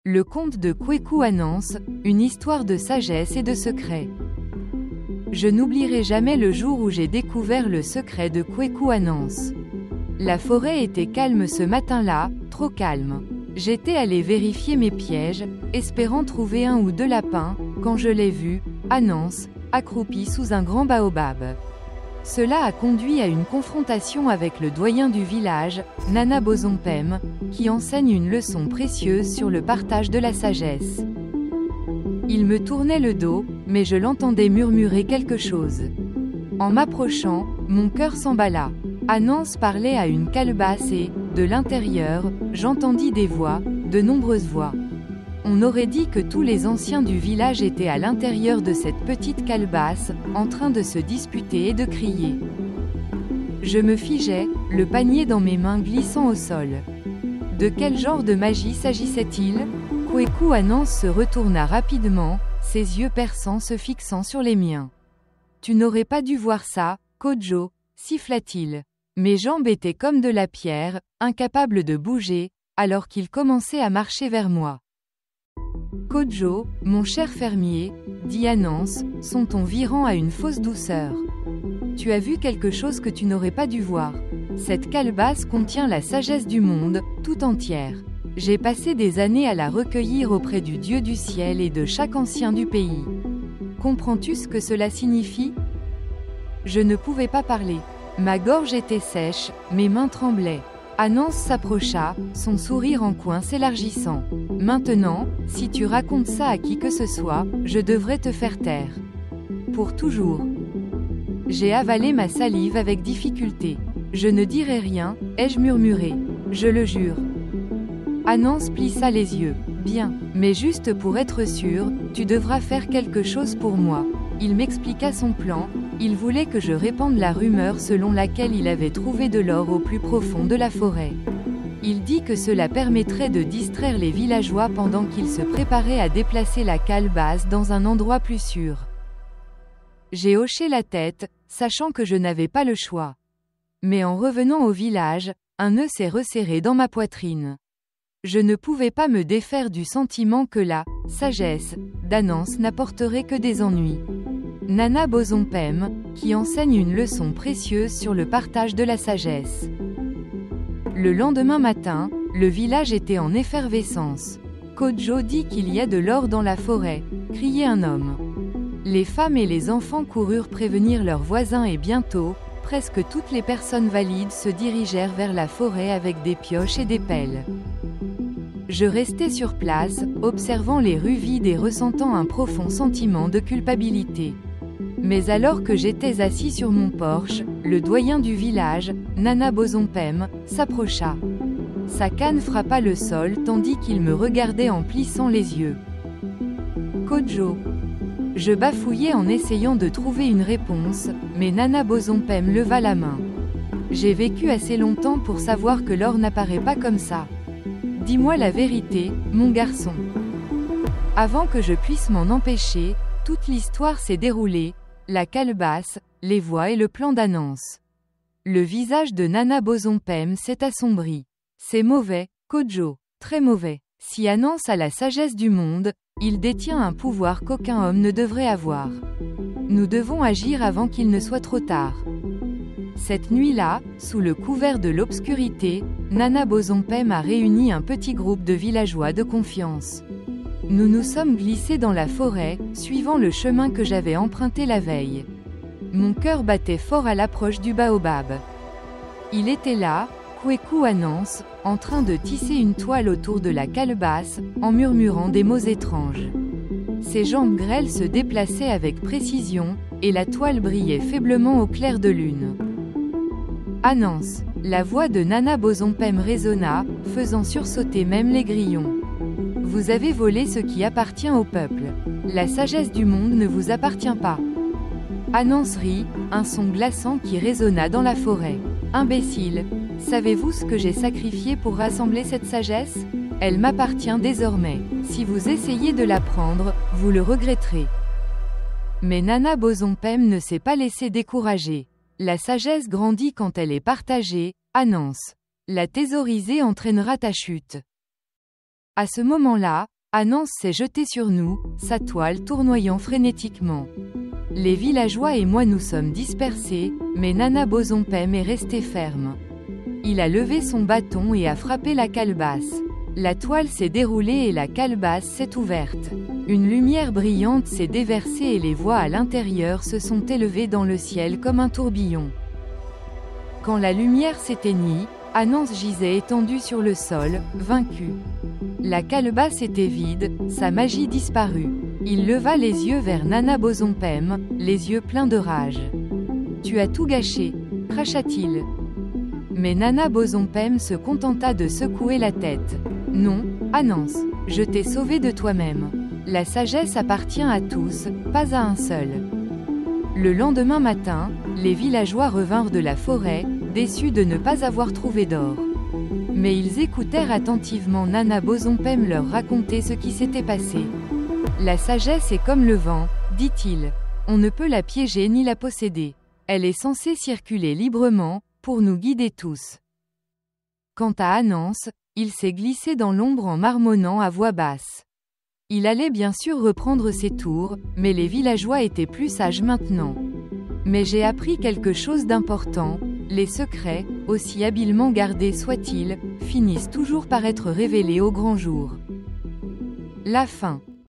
Le conte de Kweku Anansi, une histoire de sagesse et de secret. Je n'oublierai jamais le jour où j'ai découvert le secret de Kweku Anansi. La forêt était calme ce matin-là, trop calme. J'étais allé vérifier mes pièges, espérant trouver un ou deux lapins, quand je l'ai vu, Anansi, accroupi sous un grand baobab. Cela a conduit à une confrontation avec le doyen du village, Nana Bozompem, qui enseigne une leçon précieuse sur le partage de la sagesse. Il me tournait le dos, mais je l'entendais murmurer quelque chose. En m'approchant, mon cœur s'emballa. Anansi parlait à une calebasse et, de l'intérieur, j'entendis des voix, de nombreuses voix. On aurait dit que tous les anciens du village étaient à l'intérieur de cette petite calebasse, en train de se disputer et de crier. Je me figeais, le panier dans mes mains glissant au sol. De quel genre de magie s'agissait-il? Kweku Anansi se retourna rapidement, ses yeux perçants se fixant sur les miens. Tu n'aurais pas dû voir ça, Kojo, siffla-t-il. Mes jambes étaient comme de la pierre, incapables de bouger, alors qu'il commençait à marcher vers moi. Kojo, mon cher fermier, dit Anansi, son ton virant à une fausse douceur. Tu as vu quelque chose que tu n'aurais pas dû voir. Cette calebasse contient la sagesse du monde, tout entière. J'ai passé des années à la recueillir auprès du Dieu du ciel et de chaque ancien du pays. Comprends-tu ce que cela signifie? Je ne pouvais pas parler. Ma gorge était sèche, mes mains tremblaient. Anansi s'approcha, son sourire en coin s'élargissant. Maintenant, si tu racontes ça à qui que ce soit, je devrais te faire taire. Pour toujours. J'ai avalé ma salive avec difficulté. Je ne dirai rien, ai-je murmuré. Je le jure. Anansi plissa les yeux. Bien, mais juste pour être sûr, tu devras faire quelque chose pour moi. Il m'expliqua son plan. Il voulait que je répande la rumeur selon laquelle il avait trouvé de l'or au plus profond de la forêt. Il dit que cela permettrait de distraire les villageois pendant qu'ils se préparaient à déplacer la calebasse dans un endroit plus sûr. J'ai hoché la tête, sachant que je n'avais pas le choix. Mais en revenant au village, un nœud s'est resserré dans ma poitrine. Je ne pouvais pas me défaire du sentiment que la sagesse d'Anansi n'apporterait que des ennuis. Nana Bozompem, qui enseigne une leçon précieuse sur le partage de la sagesse. Le lendemain matin, le village était en effervescence. Kojo dit qu'il y a de l'or dans la forêt, criait un homme. Les femmes et les enfants coururent prévenir leurs voisins et bientôt, presque toutes les personnes valides se dirigèrent vers la forêt avec des pioches et des pelles. Je restais sur place, observant les rues vides et ressentant un profond sentiment de culpabilité. Mais alors que j'étais assis sur mon porche, le doyen du village, Nana Bozompem, s'approcha. Sa canne frappa le sol tandis qu'il me regardait en plissant les yeux. Kojo. Je bafouillai en essayant de trouver une réponse, mais Nana Bozompem leva la main. J'ai vécu assez longtemps pour savoir que l'or n'apparaît pas comme ça. Dis-moi la vérité, mon garçon. Avant que je puisse m'en empêcher, toute l'histoire s'est déroulée, la calebasse, les voix et le plan d'Anansi. Le visage de Nana Bozompem s'est assombri. C'est mauvais, Kojo, très mauvais. Si Anansi a la sagesse du monde, il détient un pouvoir qu'aucun homme ne devrait avoir. Nous devons agir avant qu'il ne soit trop tard. Cette nuit-là, sous le couvert de l'obscurité, Nana Bozompem a réuni un petit groupe de villageois de confiance. Nous nous sommes glissés dans la forêt, suivant le chemin que j'avais emprunté la veille. Mon cœur battait fort à l'approche du baobab. Il était là, Kweku Anansi, en train de tisser une toile autour de la calebasse, en murmurant des mots étranges. Ses jambes grêles se déplaçaient avec précision, et la toile brillait faiblement au clair de lune. Anansi, la voix de Nana Bozompem résonna, faisant sursauter même les grillons. Vous avez volé ce qui appartient au peuple. La sagesse du monde ne vous appartient pas. Anansi rit, un son glaçant qui résonna dans la forêt. Imbécile, savez-vous ce que j'ai sacrifié pour rassembler cette sagesse? Elle m'appartient désormais. Si vous essayez de la prendre, vous le regretterez. Mais Nana Bozompem ne s'est pas laissée décourager. La sagesse grandit quand elle est partagée, Anansi. La thésauriser entraînera ta chute. À ce moment-là, Anance s'est jeté sur nous, sa toile tournoyant frénétiquement. Les villageois et moi nous sommes dispersés, mais Nana Bozompem est resté ferme. Il a levé son bâton et a frappé la calebasse. La toile s'est déroulée et la calebasse s'est ouverte. Une lumière brillante s'est déversée et les voix à l'intérieur se sont élevées dans le ciel comme un tourbillon. Quand la lumière s'éteignit, Anance gisait étendu sur le sol, vaincu. La calebasse était vide, sa magie disparut. Il leva les yeux vers Nana Bozompem, les yeux pleins de rage. « Tu as tout gâché », cracha-t-il. Mais Nana Bozompem se contenta de secouer la tête. « Non, Anance, je t'ai sauvé de toi-même. La sagesse appartient à tous, pas à un seul. » Le lendemain matin, les villageois revinrent de la forêt, déçus de ne pas avoir trouvé d'or. Mais ils écoutèrent attentivement Nana Bozompem leur raconter ce qui s'était passé. « La sagesse est comme le vent, dit-il. On ne peut la piéger ni la posséder. Elle est censée circuler librement, pour nous guider tous. » Quant à Anance, il s'est glissé dans l'ombre en marmonnant à voix basse. Il allait bien sûr reprendre ses tours, mais les villageois étaient plus sages maintenant. Mais j'ai appris quelque chose d'important, les secrets, aussi habilement gardés soient-ils, finissent toujours par être révélés au grand jour. La fin.